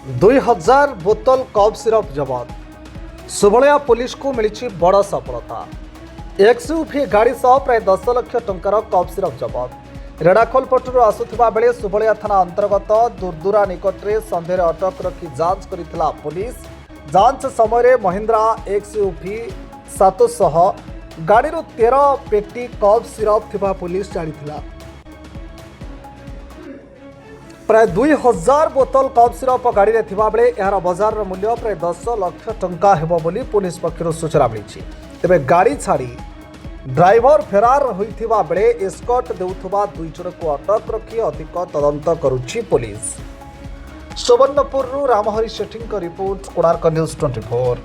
2000 बोतल cough syrup जबत सुभलिया police को मिली बड़ सफलता। एक्सयूवी गाड़ी सह प्राय 10 लाख टंकार कफ सिरप जबत। रेड़ाखोल पटू आसुवा बेले सुभलिया थाना अंतर्गत दुर्दुरा निकट में सन्देह अटक रखी जांच करथिला पुलिस। जांच समय महिंद्रा एक्सयूवी 700 गाड़ी 13 पेटी कफ सिरप थिबा पुलिस जानिथिला। प्राय 2000 बोतल कफ सिरप गाड़ी में थिबा बेले यार बजार मूल्य प्राय 10 लाख टंका हेबो बोली पुलिस पक्षर सूचना मिली। तेबे गाड़ी छाड़ी ड्राइवर फेरार होइथिबा बेले एस्कॉर्ट देउथबा दुई जन को अटक रखी अधिक तदंत करुछि पुलिस। सुवर्णपुर रामहरि सेठी रिपोर्ट, कोणार्क न्यूज 24।